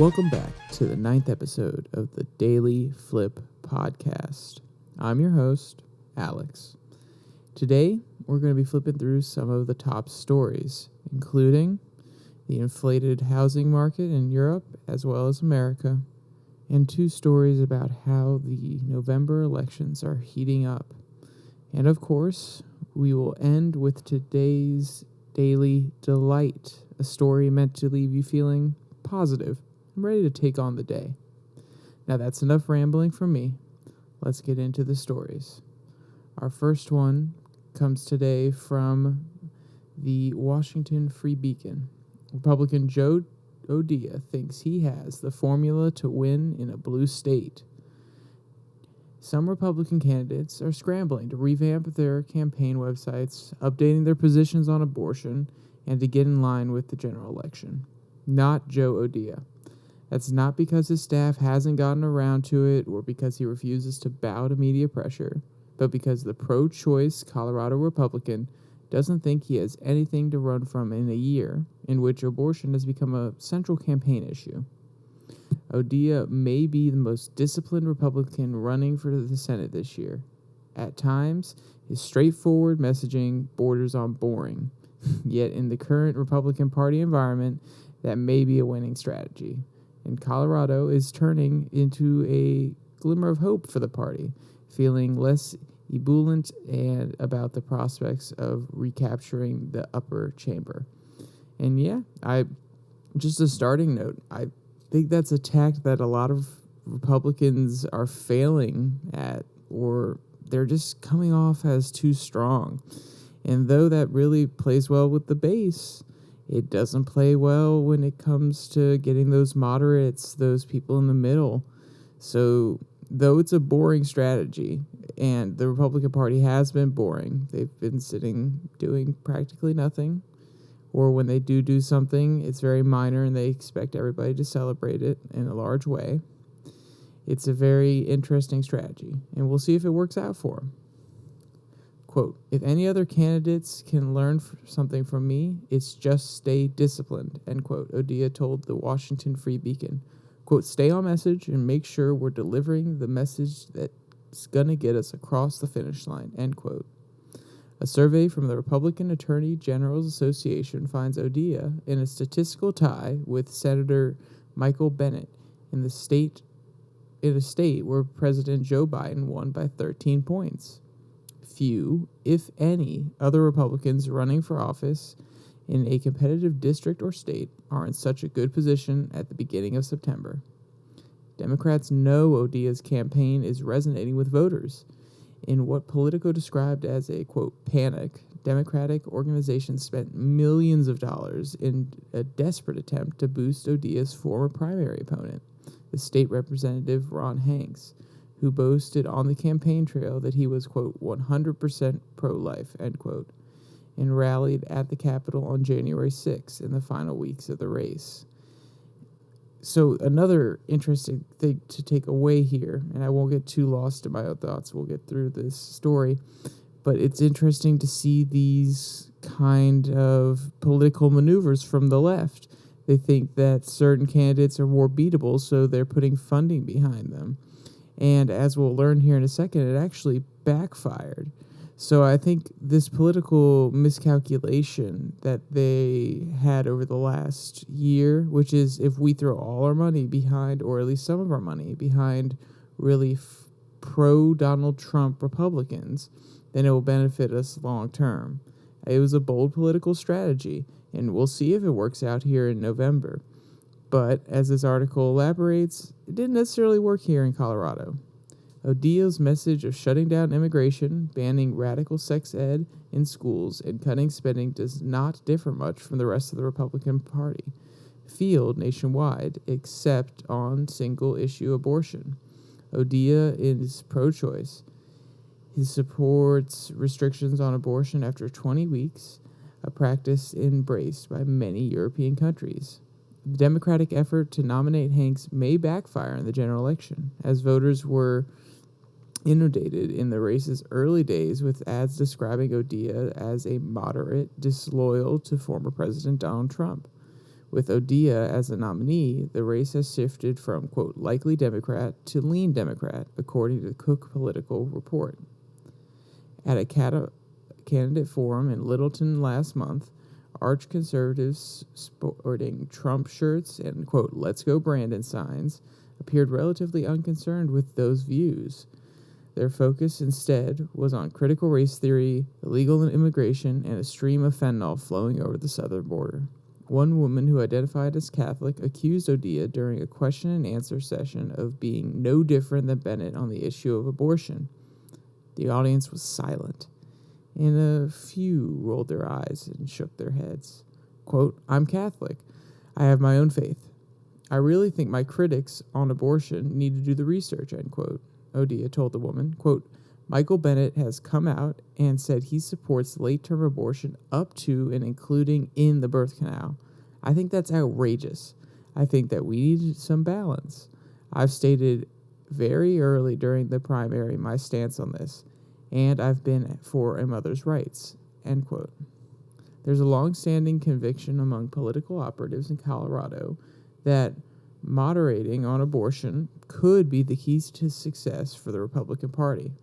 Welcome back to the 9th episode of the DailyFlip podcast. I'm your host, Alex. Today, we're going to be flipping through some of the top stories, including the inflated housing market in Europe as well as America, and 2 stories about how the November elections are heating up. And of course, we will end with today's Daily Delight, a story meant to leave you feeling positive. I'm ready to take on the day. Now that's enough rambling from me. Let's get into the stories. Our first one comes today from the Washington Free Beacon. Republican Joe O'Dea thinks he has the formula to win in a blue state. Some Republican candidates are scrambling to revamp their campaign websites, updating their positions on abortion, and to get in line with the general election. Not Joe O'Dea. That's not because his staff hasn't gotten around to it or because he refuses to bow to media pressure, but because the pro-choice Colorado Republican doesn't think he has anything to run from in a year in which abortion has become a central campaign issue. O'Dea may be the most disciplined Republican running for the Senate this year. At times, his straightforward messaging borders on boring. Yet in the current Republican Party environment, that may be a winning strategy. And Colorado is turning into a glimmer of hope for the party, feeling less ebullient and about the prospects of recapturing the upper chamber. And just a starting note, I think that's a tact that a lot of Republicans are failing at, or they're just coming off as too strong. And though that really plays well with the base, it doesn't play well when it comes to getting those moderates, those people in the middle. So, though it's a boring strategy, and the Republican Party has been boring, they've been sitting doing practically nothing, or when they do something, it's very minor and they expect everybody to celebrate it in a large way. It's a very interesting strategy, and we'll see if it works out for them. Quote, if any other candidates can learn something from me, it's just stay disciplined, end quote, O'Dea told the Washington Free Beacon. Quote, stay on message and make sure we're delivering the message that's going to get us across the finish line, end quote. A survey from the Republican Attorney General's Association finds O'Dea in a statistical tie with Senator Michael Bennet in a state where President Joe Biden won by 13 points. Few, if any, other Republicans running for office in a competitive district or state are in such a good position at the beginning of September. Democrats know O'Dea's campaign is resonating with voters. In what Politico described as a, quote, panic, Democratic organizations spent millions of dollars in a desperate attempt to boost O'Dea's former primary opponent, the state representative Ron Hanks, who boasted on the campaign trail that he was, quote, 100% pro-life, end quote, and rallied at the Capitol on January 6th in the final weeks of the race. So another interesting thing to take away here, and I won't get too lost in my own thoughts, we'll get through this story, but it's interesting to see these kind of political maneuvers from the left. They think that certain candidates are more beatable, so they're putting funding behind them. And as we'll learn here in a second, it actually backfired. So I think this political miscalculation that they had over the last year, which is if we throw all our money behind, or at least some of our money behind really pro-Donald Trump Republicans, then it will benefit us long term. It was a bold political strategy, and we'll see if it works out here in November. But, as this article elaborates, it didn't necessarily work here in Colorado. O'Dea's message of shutting down immigration, banning radical sex ed in schools, and cutting spending does not differ much from the rest of the Republican Party field nationwide, except on single-issue abortion. O'Dea is pro-choice. He supports restrictions on abortion after 20 weeks, a practice embraced by many European countries. The Democratic effort to nominate Hanks may backfire in the general election, as voters were inundated in the race's early days with ads describing O'Dea as a moderate disloyal to former President Donald Trump. With Odia as a nominee, the race has shifted from, quote, likely Democrat to lean Democrat, according to the Cook Political Report. At a candidate forum in Littleton last month, arch conservatives sporting Trump shirts and, quote, let's go Brandon signs appeared relatively unconcerned with those views. Their focus instead was on critical race theory, illegal immigration, and a stream of fentanyl flowing over the southern border. One woman who identified as Catholic accused Odia during a question and answer session of being no different than Bennett on the issue of abortion. The audience was silent, and a few rolled their eyes and shook their heads. Quote, I'm Catholic. I have my own faith. I really think my critics on abortion need to do the research, end quote. Odia told the woman, quote, Michael Bennett has come out and said he supports late-term abortion up to and including in the birth canal. I think that's outrageous. I think that we need some balance. I've stated very early during the primary my stance on this, and I've been for a mother's rights, end quote. There's a long-standing conviction among political operatives in Colorado that moderating on abortion could be the key to success for the Republican Party.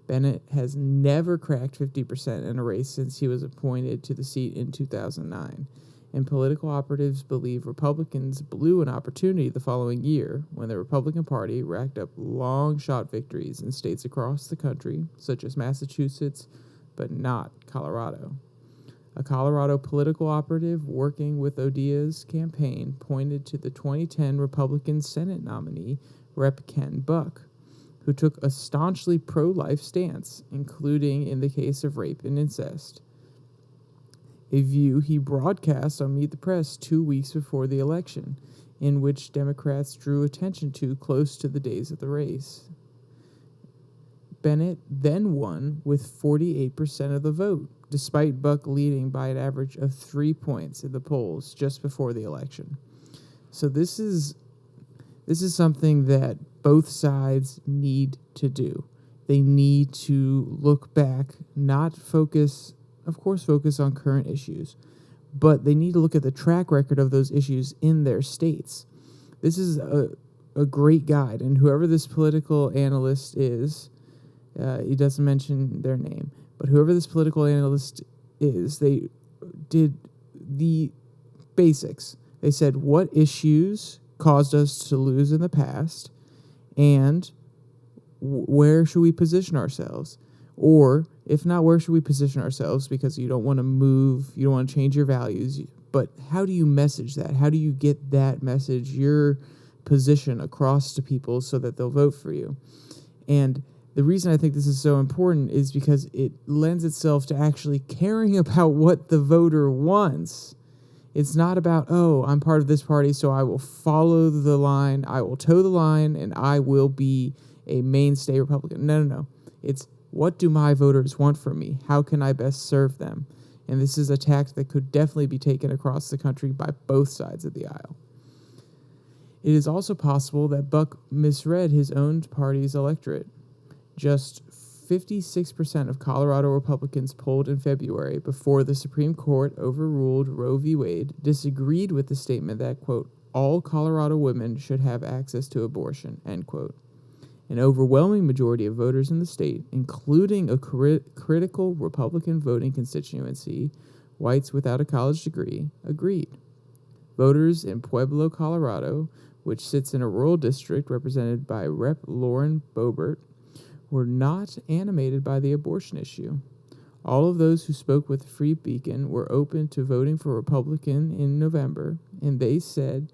Bennett has never cracked 50% in a race since he was appointed to the seat in 2009, and political operatives believe Republicans blew an opportunity the following year when the Republican Party racked up long-shot victories in states across the country, such as Massachusetts, but not Colorado. A Colorado political operative working with Odia's campaign pointed to the 2010 Republican Senate nominee, Rep. Ken Buck, who took a staunchly pro-life stance, including in the case of rape and incest, a view he broadcast on Meet the Press 2 weeks before the election, in which Democrats drew attention to close to the days of the race. Bennett then won with 48% of the vote, despite Buck leading by an average of 3 points in the polls just before the election. So this is something that both sides need to do. They need to look back, not focus on current issues, but they need to look at the track record of those issues in their states. This is a great guide, and whoever this political analyst is, he doesn't mention their name, but whoever this political analyst is, they did the basics. They said what issues caused us to lose in the past, and where should we position ourselves? Or, if not, where should we position ourselves? Because you don't want to move, you don't want to change your values, but how do you message that? How do you get that message, your position, across to people so that they'll vote for you? And the reason I think this is so important is because it lends itself to actually caring about what the voter wants. It's not about, oh, I'm part of this party, so I will follow the line, I will toe the line, and I will be a mainstay Republican. No. It's, what do my voters want from me? How can I best serve them? And this is a tact that could definitely be taken across the country by both sides of the aisle. It is also possible that Buck misread his own party's electorate. Just 56% of Colorado Republicans polled in February before the Supreme Court overruled Roe v. Wade disagreed with the statement that, quote, all Colorado women should have access to abortion, end quote. An overwhelming majority of voters in the state, including a critical Republican voting constituency, whites without a college degree, agreed. Voters in Pueblo, Colorado, which sits in a rural district represented by Rep. Lauren Boebert, were not animated by the abortion issue. All of those who spoke with Free Beacon were open to voting for Republican in November, and they said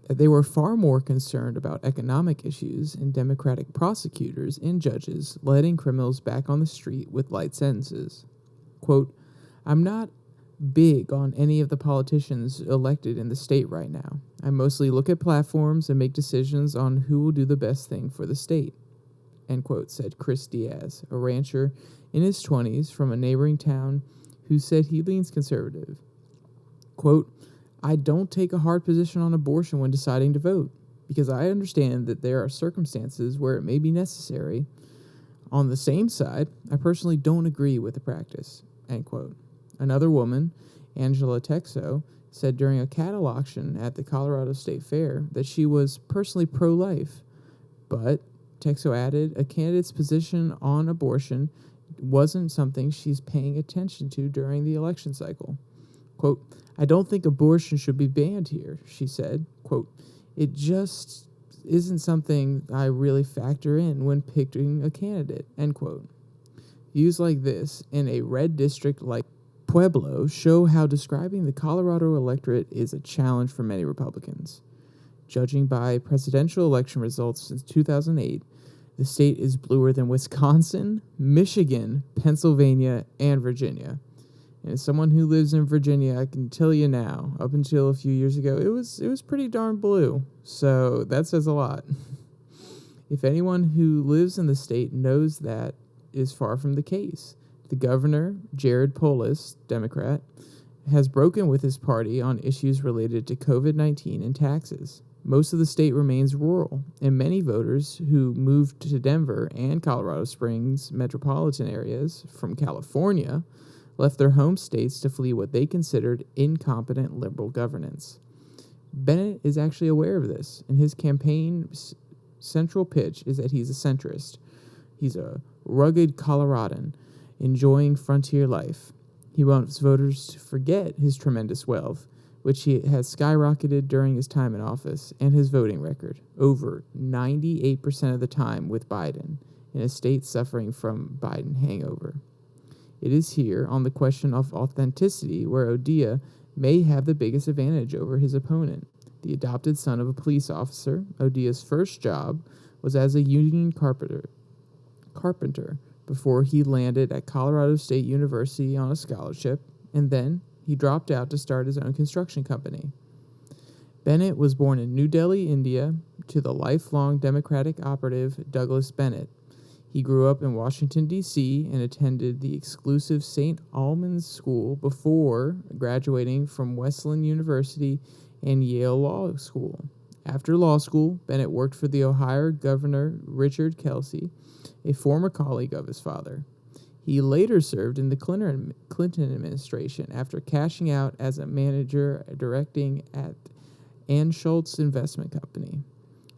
that they were far more concerned about economic issues and Democratic prosecutors and judges letting criminals back on the street with light sentences. Quote, I'm not big on any of the politicians elected in the state right now. I mostly look at platforms and make decisions on who will do the best thing for the state, end quote, said Chris Diaz, a rancher in his 20s from a neighboring town who said he leans conservative. Quote, I don't take a hard position on abortion when deciding to vote, because I understand that there are circumstances where it may be necessary. On the same side, I personally don't agree with the practice, end quote. Another woman Angela Texo, said during a cattle auction at the Colorado State Fair that she was personally pro-life. But, Texo added, a candidate's position on abortion wasn't something she's paying attention to during the election cycle. Quote, I don't think abortion should be banned here, she said. Quote, it just isn't something I really factor in when picking a candidate, end quote. Views like this in a red district like Pueblo show how describing the Colorado electorate is a challenge for many Republicans. Judging by presidential election results since 2008, the state is bluer than Wisconsin, Michigan, Pennsylvania, and Virginia. And as someone who lives in Virginia, I can tell you now, up until a few years ago, it was pretty darn blue. So that says a lot. If anyone who lives in the state knows that is far from the case. The governor, Jared Polis, Democrat, has broken with his party on issues related to COVID-19 and taxes. Most of the state remains rural, and many voters who moved to Denver and Colorado Springs metropolitan areas from California left their home states to flee what they considered incompetent liberal governance. Bennett is actually aware of this, and his campaign's central pitch is that he's a centrist. He's a rugged Coloradan, enjoying frontier life. He wants voters to forget his tremendous wealth, which he has skyrocketed during his time in office, and his voting record, over 98% of the time with Biden, in a state suffering from Biden hangover. It is here, on the question of authenticity, where Odea may have the biggest advantage over his opponent. The adopted son of a police officer, Odea's first job was as a union carpenter before he landed at Colorado State University on a scholarship, and then he dropped out to start his own construction company. Bennett was born in New Delhi, India, to the lifelong Democratic operative Douglas Bennett. He grew up in Washington, D.C., and attended the exclusive St. Almond's School before graduating from Wesleyan University and Yale Law School. After law school, Bennett worked for the Ohio Governor Richard Kelsey, a former colleague of his father. He later served in the Clinton administration after cashing out as a manager directing at Ann Schultz Investment Company.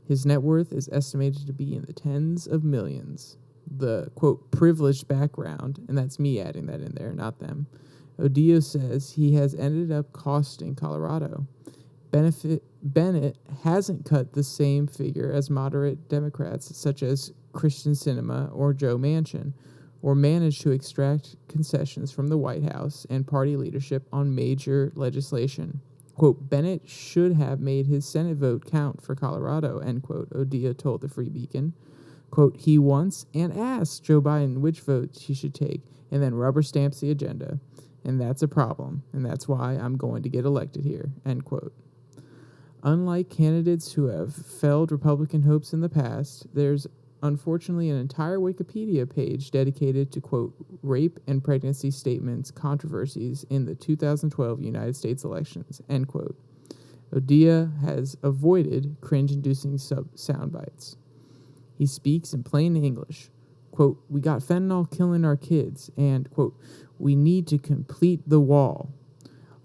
His net worth is estimated to be in the tens of millions. The, quote, privileged background, and that's me adding that in there, not them, Odea says he has ended up costing Colorado. Bennett hasn't cut the same figure as moderate Democrats such as Christian Sinema or Joe Manchin, or managed to extract concessions from the White House and party leadership on major legislation. Quote, Bennett should have made his Senate vote count for Colorado, end quote, Odea told the Free Beacon. Quote, he wants and asks Joe Biden which votes he should take, and then rubber stamps the agenda. And that's a problem, and that's why I'm going to get elected here, end quote. Unlike candidates who have failed Republican hopes in the past, there's unfortunately an entire Wikipedia page dedicated to, quote, rape and pregnancy statements controversies in the 2012 United States elections, end quote. Odea has avoided cringe-inducing sound bites. He speaks in plain English. Quote, we got fentanyl killing our kids, and, quote, we need to complete the wall,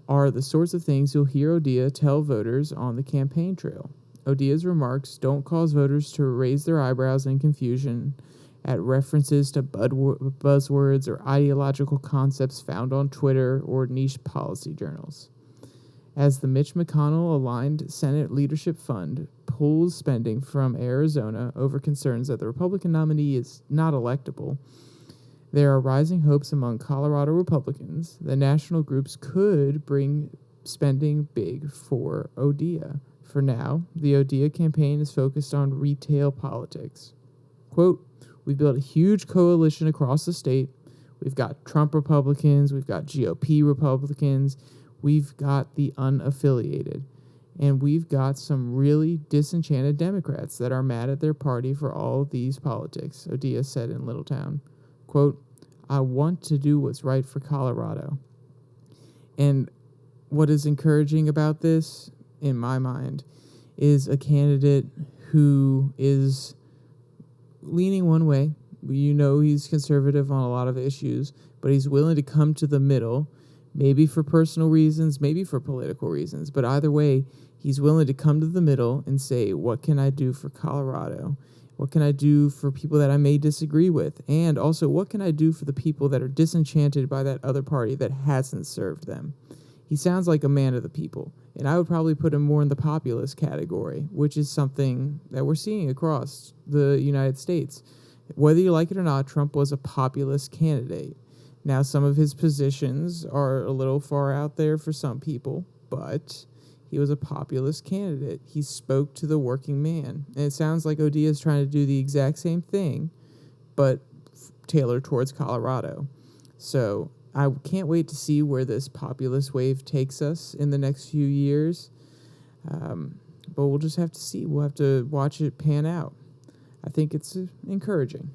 are the sorts of things you'll hear Odea tell voters on the campaign trail. Odea's remarks don't cause voters to raise their eyebrows in confusion at references to buzzwords or ideological concepts found on Twitter or niche policy journals. As the Mitch McConnell-aligned Senate Leadership Fund pulls spending from Arizona over concerns that the Republican nominee is not electable, there are rising hopes among Colorado Republicans that national groups could bring spending big for Odea. For now, the Odea campaign is focused on retail politics. Quote, we've built a huge coalition across the state. We've got Trump Republicans, we've got GOP Republicans, we've got the unaffiliated, and we've got some really disenchanted Democrats that are mad at their party for all of these politics, Odea said in Littletown. Quote, I want to do what's right for Colorado. And what is encouraging about this, in my mind, is a candidate who is leaning one way. You know he's conservative on a lot of issues, but he's willing to come to the middle maybe for personal reasons, maybe for political reasons, but either way, he's willing to come to the middle and say, what can I do for Colorado? What can I do for people that I may disagree with? And also, what can I do for the people that are disenchanted by that other party that hasn't served them? He sounds like a man of the people, and I would probably put him more in the populist category, which is something that we're seeing across the United States. Whether you like it or not, Trump was a populist candidate. Now, some of his positions are a little far out there for some people, but he was a populist candidate. He spoke to the working man. And it sounds like Odea is trying to do the exact same thing, but tailored towards Colorado. So I can't wait to see where this populist wave takes us in the next few years. But we'll just have to see. We'll have to watch it pan out. I think it's encouraging.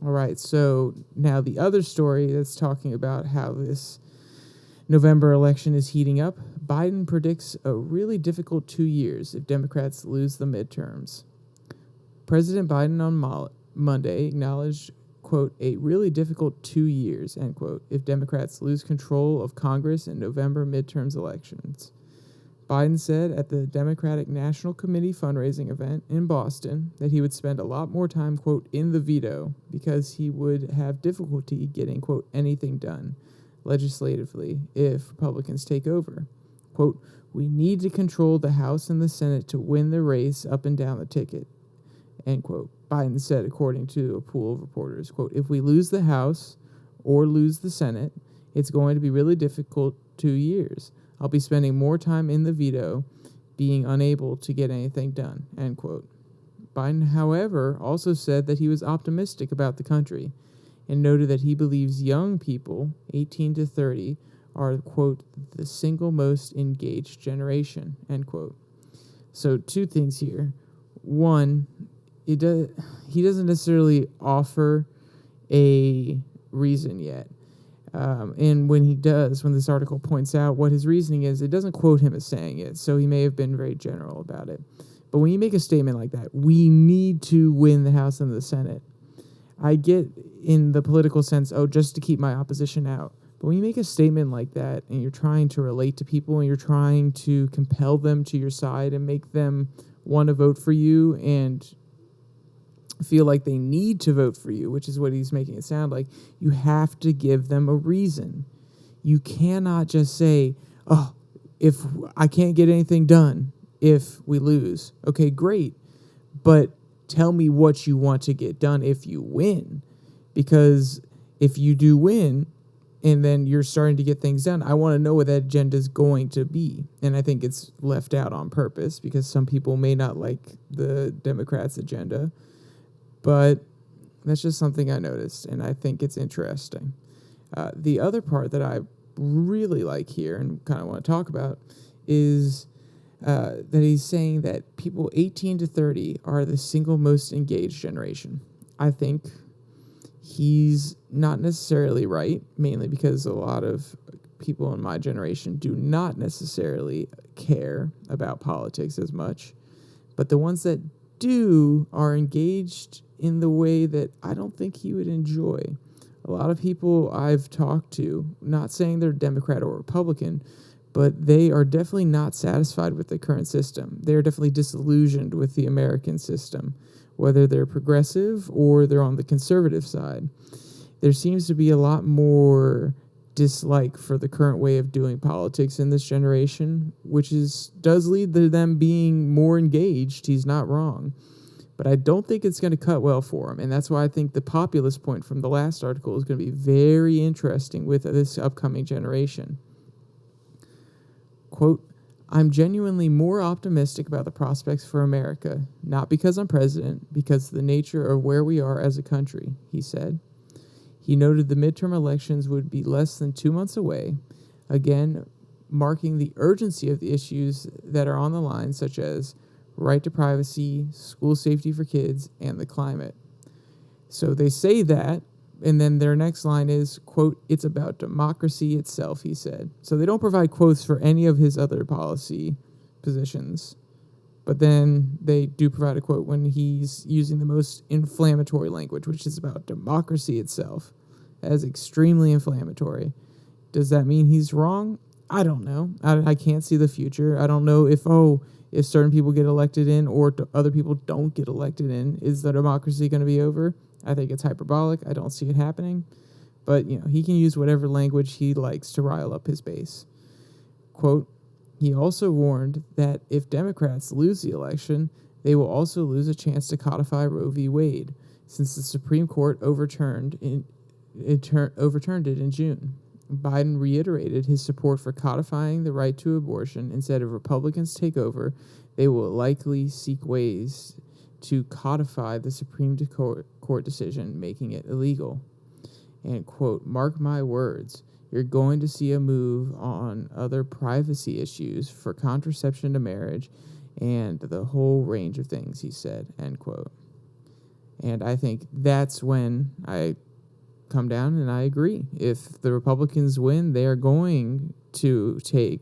All right, so now the other story that's talking about how this November election is heating up. Biden predicts a really difficult 2 years if Democrats lose the midterms. President Biden on Monday acknowledged, quote, a really difficult 2 years, end quote, if Democrats lose control of Congress in November midterms elections. Biden said at the Democratic National Committee fundraising event in Boston that he would spend a lot more time, quote, in the veto because he would have difficulty getting, quote, anything done legislatively if Republicans take over. Quote, we need to control the House and the Senate to win the race up and down the ticket, end quote. Biden said, according to a pool of reporters, quote, if we lose the House or lose the Senate, it's going to be really difficult 2 years. I'll be spending more time in the veto, being unable to get anything done, end quote. Biden, however, also said that he was optimistic about the country and noted that he believes young people, 18 to 30, are, quote, the single most engaged generation, end quote. So 2 things here. One, he doesn't necessarily offer a reason yet. And when he does, when this article points out what his reasoning is, it doesn't quote him as saying it, so he may have been very general about it. But when you make a statement like that, we need to win the House and the Senate, I get in the political sense, just to keep my opposition out. But when you make a statement like that and you're trying to relate to people and you're trying to compel them to your side and make them want to vote for you and feel like they need to vote for you, which is what he's making it sound like, you have to give them a reason. You cannot just say, if I can't get anything done if we lose. Okay, great. But tell me what you want to get done if you win. Because if you do win and then you're starting to get things done, I want to know what that agenda is going to be. And I think it's left out on purpose because some people may not like the Democrats' agenda. But that's just something I noticed, and I think it's interesting. The other part that I really like here and kind of want to talk about is that he's saying that people 18 to 30 are the single most engaged generation. I think he's not necessarily right, mainly because a lot of people in my generation do not necessarily care about politics as much. But the ones that do are engaged in the way that I don't think he would enjoy. A lot of people I've talked to, not saying they're Democrat or Republican, but they are definitely not satisfied with the current system. They're definitely disillusioned with the American system, whether they're progressive or they're on the conservative side. There seems to be a lot more dislike for the current way of doing politics in this generation, which does lead to them being more engaged. He's not wrong. But I don't think it's going to cut well for him. And that's why I think the populist point from the last article is going to be very interesting with this upcoming generation. Quote, I'm genuinely more optimistic about the prospects for America, not because I'm president, because of the nature of where we are as a country, he said. He noted the midterm elections would be less than 2 months away, again, marking the urgency of the issues that are on the line, such as right to privacy, school safety for kids, and the climate. So they say that, and then their next line is, quote, it's about democracy itself, he said. So they don't provide quotes for any of his other policy positions, but then they do provide a quote when he's using the most inflammatory language, which is about democracy itself. That is extremely inflammatory. Does that mean he's wrong? I don't know. I can't see the future. I don't know if certain people get elected in or other people don't get elected in, is the democracy going to be over? I think it's hyperbolic. I don't see it happening. But, he can use whatever language he likes to rile up his base. Quote, he also warned that if Democrats lose the election, they will also lose a chance to codify Roe v. Wade, since the Supreme Court overturned it in June. Biden reiterated his support for codifying the right to abortion. Instead of Republicans take over, they will likely seek ways to codify the Supreme Court decision, making it illegal. And, quote, mark my words, you're going to see a move on other privacy issues for contraception to marriage and the whole range of things, he said, end quote. And I think that's when I come down and I agree. If the Republicans win, they are going to take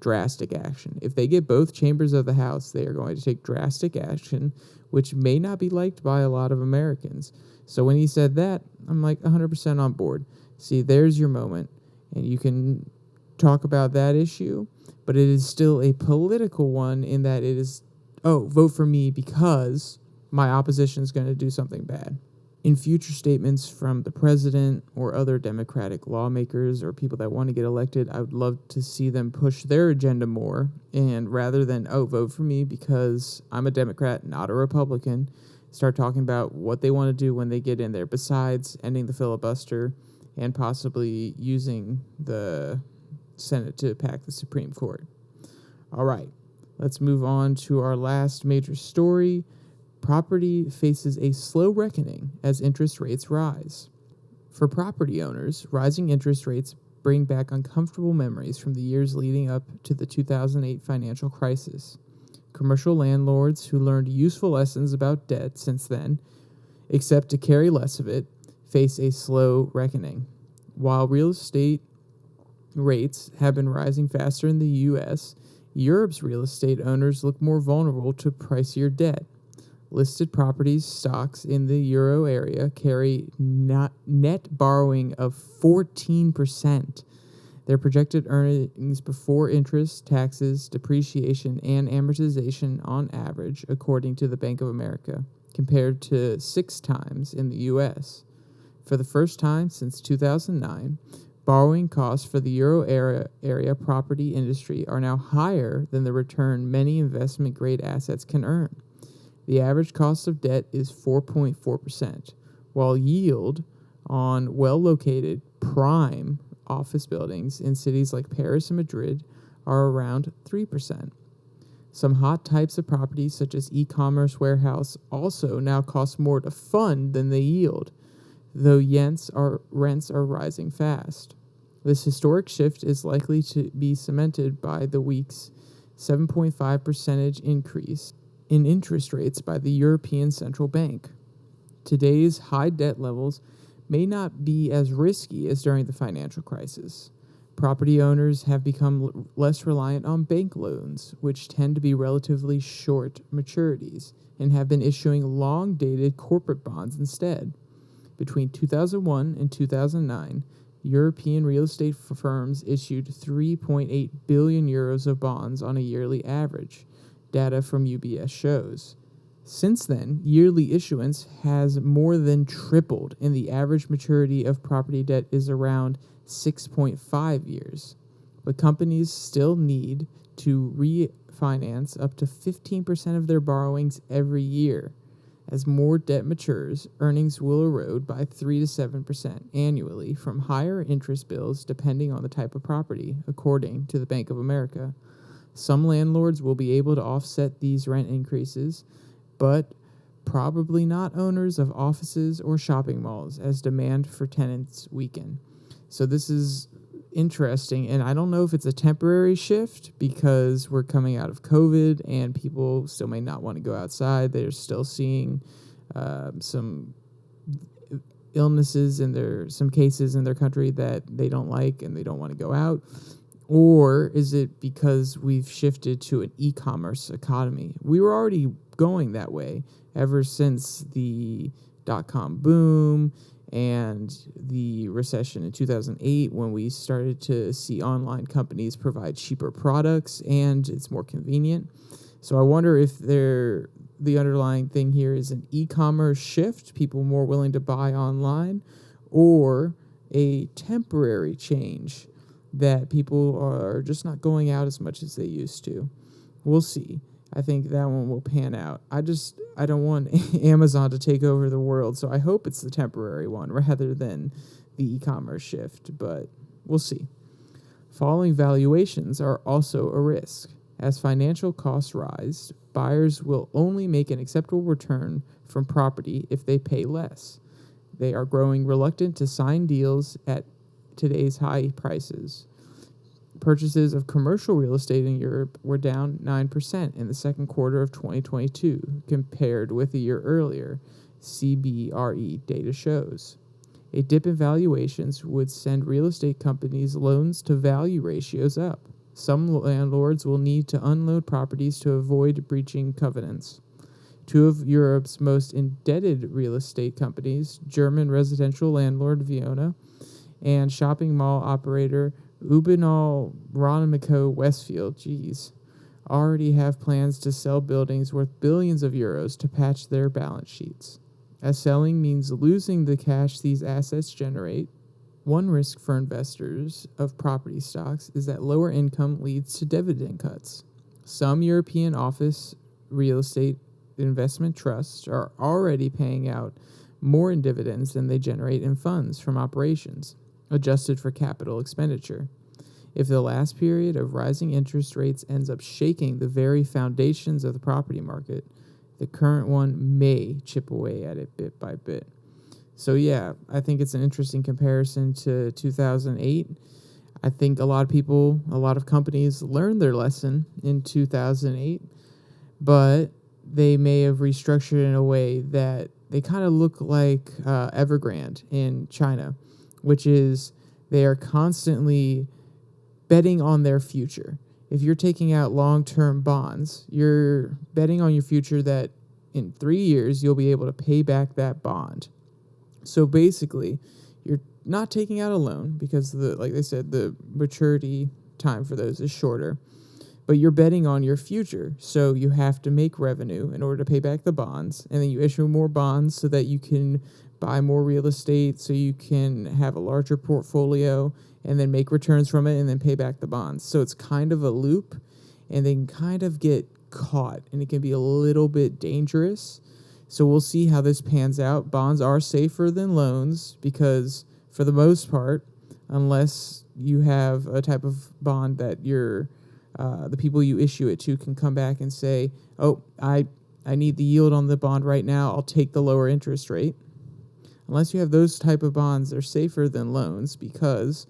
drastic action. If they get both chambers of the House, they are going to take drastic action, which may not be liked by a lot of Americans. So when he said that, I'm like 100% on board. See, there's your moment, and you can talk about that issue, but it is still a political one in that it is, vote for me because my opposition is going to do something bad. In future statements from the president or other Democratic lawmakers or people that want to get elected, I would love to see them push their agenda more. And rather than, vote for me because I'm a Democrat, not a Republican, start talking about what they want to do when they get in there, besides ending the filibuster and possibly using the Senate to pack the Supreme Court. All right, let's move on to our last major story. Property faces a slow reckoning as interest rates rise. For property owners, rising interest rates bring back uncomfortable memories from the years leading up to the 2008 financial crisis. Commercial landlords who learned useful lessons about debt since then, except to carry less of it, face a slow reckoning. While real estate rates have been rising faster in the U.S., Europe's real estate owners look more vulnerable to pricier debt. Listed properties stocks in the Euro area carry net borrowing of 14%. Their projected earnings before interest, taxes, depreciation, and amortization on average, according to the Bank of America, compared to 6 times in the U.S. For the first time since 2009, borrowing costs for the Euro area property industry are now higher than the return many investment-grade assets can earn. The average cost of debt is 4.4%, while yield on well-located prime office buildings in cities like Paris and Madrid are around 3%. Some hot types of properties, such as e-commerce warehouse, also now cost more to fund than they yield, though rents are rising fast. This historic shift is likely to be cemented by the week's 7.5% increase in interest rates by the European Central Bank. Today's high debt levels may not be as risky as during the financial crisis. Property owners have become less reliant on bank loans, which tend to be relatively short maturities, and have been issuing long-dated corporate bonds instead. Between 2001 and 2009, European real estate firms issued 3.8 billion euros of bonds on a yearly average, data from UBS shows. Since then, yearly issuance has more than tripled, and the average maturity of property debt is around 6.5 years. But companies still need to refinance up to 15% of their borrowings every year. As more debt matures, earnings will erode by 3 to 7% annually from higher interest bills depending on the type of property, according to the Bank of America. Some landlords will be able to offset these rent increases, but probably not owners of offices or shopping malls, as demand for tenants weaken. So this is interesting, and I don't know if it's a temporary shift because we're coming out of COVID and people still may not want to go outside. They're still seeing some illnesses and some cases in their country that they don't like and they don't want to go out. Or is it because we've shifted to an e-commerce economy? We were already going that way ever since the dot-com boom and the recession in 2008 when we started to see online companies provide cheaper products and it's more convenient. So I wonder if the underlying thing here is an e-commerce shift, people more willing to buy online, or a temporary change that people are just not going out as much as they used to. We'll see. I think that one will pan out. I don't want Amazon to take over the world, so I hope it's the temporary one rather than the e-commerce shift, but we'll see. Falling valuations are also a risk. As financial costs rise, buyers will only make an acceptable return from property if they pay less. They are growing reluctant to sign deals at today's high prices. Purchases of commercial real estate in Europe were down 9% in the second quarter of 2022 compared with a year earlier, CBRE data shows. A dip in valuations would send real estate companies' loans-to-value ratios up. Some landlords will need to unload properties to avoid breaching covenants. Two of Europe's most indebted real estate companies, German residential landlord Viona and shopping mall operator Ubinal Ronamico Westfield, already have plans to sell buildings worth billions of euros to patch their balance sheets. As selling means losing the cash these assets generate, one risk for investors of property stocks is that lower income leads to dividend cuts. Some European office real estate investment trusts are already paying out more in dividends than they generate in funds from operations, adjusted for capital expenditure. If the last period of rising interest rates ends up shaking the very foundations of the property market, the current one may chip away at it bit by bit. So yeah, I think it's an interesting comparison to 2008. I think a lot of companies learned their lesson in 2008, but they may have restructured in a way that they kind of look like Evergrande in China, which is they are constantly betting on their future. If you're taking out long-term bonds, you're betting on your future that in 3 years you'll be able to pay back that bond. So basically, you're not taking out a loan because, like they said, the maturity time for those is shorter. But you're betting on your future, so you have to make revenue in order to pay back the bonds, and then you issue more bonds so that you can buy more real estate, so you can have a larger portfolio, and then make returns from it, and then pay back the bonds. So it's kind of a loop, and they can kind of get caught, and it can be a little bit dangerous. So we'll see how this pans out. Bonds are safer than loans because, for the most part, unless you have a type of bond that the people you issue it to can come back and say, oh, I need the yield on the bond right now, I'll take the lower interest rate. Unless you have those type of bonds, they're safer than loans because,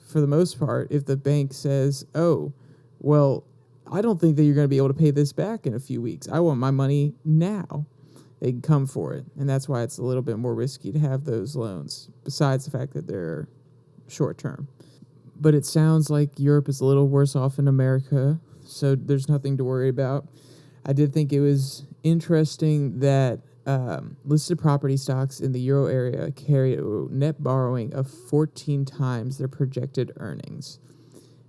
for the most part, if the bank says, oh, well, I don't think that you're going to be able to pay this back in a few weeks, I want my money now, they can come for it. And that's why it's a little bit more risky to have those loans, besides the fact that they're short term. But it sounds like Europe is a little worse off than America, so there's nothing to worry about. I did think it was interesting that listed property stocks in the euro area carry a net borrowing of 14 times their projected earnings.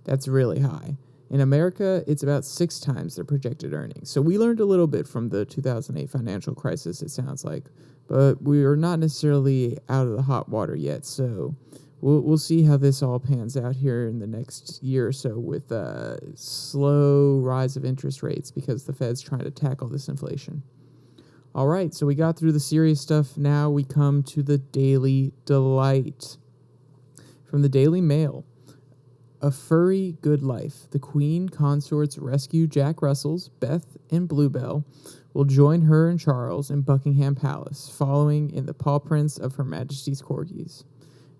That's really high. In America, it's about 6 times their projected earnings. So we learned a little bit from the 2008 financial crisis, it sounds like. But we are not necessarily out of the hot water yet. So we'll see how this all pans out here in the next year or so with a slow rise of interest rates because the Fed's trying to tackle this inflation. All right, so we got through the serious stuff. Now we come to the Daily Delight. From the Daily Mail. A furry good life. The Queen consorts rescue Jack Russell's Beth and Bluebell will join her and Charles in Buckingham Palace, following in the paw prints of Her Majesty's corgis.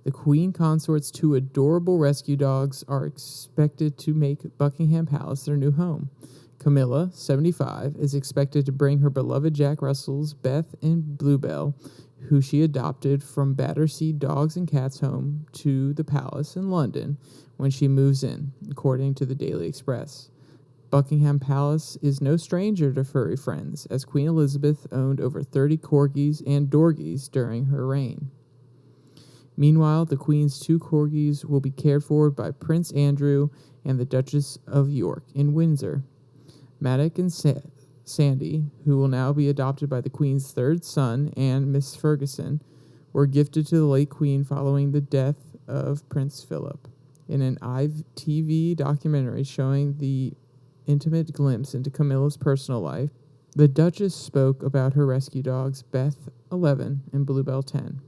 The Queen consort's 2 adorable rescue dogs are expected to make Buckingham Palace their new home. Camilla, 75, is expected to bring her beloved Jack Russell's Beth and Bluebell, who she adopted from Battersea Dogs and Cats Home, to the palace in London when she moves in, according to the Daily Express. Buckingham Palace is no stranger to furry friends, as Queen Elizabeth owned over 30 corgis and dorgies during her reign. Meanwhile, the Queen's 2 corgis will be cared for by Prince Andrew and the Duchess of York in Windsor. Maddox and Sandy, who will now be adopted by the Queen's 3rd son and Miss Ferguson, were gifted to the late Queen following the death of Prince Philip. In an ITV documentary showing the intimate glimpse into Camilla's personal life, the Duchess spoke about her rescue dogs, Beth, 11, and Bluebell, 10.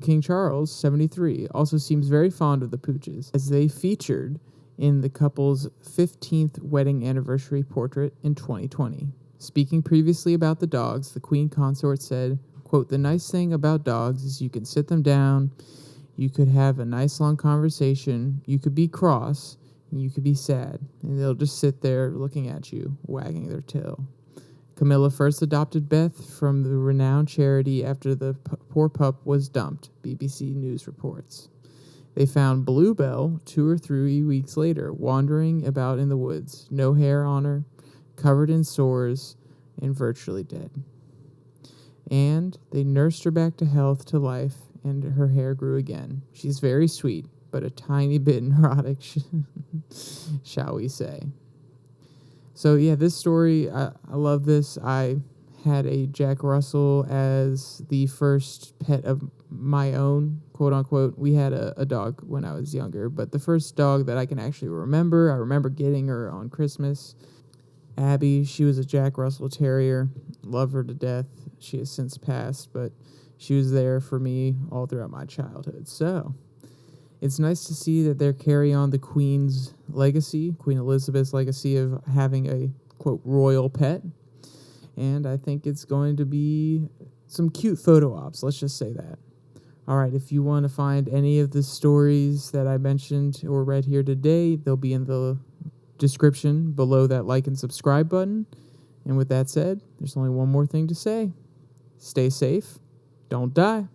King Charles, 73, also seems very fond of the pooches, as they featured in the couple's 15th wedding anniversary portrait in 2020. Speaking previously about the dogs, the Queen consort said, quote, "The nice thing about dogs is you can sit them down, you could have a nice long conversation, you could be cross, and you could be sad, and they'll just sit there looking at you, wagging their tail." Camilla first adopted Beth from the renowned charity after the poor pup was dumped, BBC News reports. They found Bluebell 2 or 3 weeks later, wandering about in the woods, no hair on her, covered in sores, and virtually dead. And they nursed her back to health, to life, and her hair grew again. She's very sweet, but a tiny bit neurotic, shall we say. So yeah, this story, I love this. I had a Jack Russell as the first pet of my own, quote unquote. We had a dog when I was younger, but the first dog that I can actually remember, I remember getting her on Christmas. Abby, she was a Jack Russell Terrier. Love her to death. She has since passed, but she was there for me all throughout my childhood. So it's nice to see that they're carrying on the Queen's legacy, Queen Elizabeth's legacy of having a, quote, royal pet. And I think it's going to be some cute photo ops, let's just say that. All right, if you want to find any of the stories that I mentioned or read here today, they'll be in the description below that like and subscribe button. And with that said, there's only one more thing to say. Stay safe. Don't die.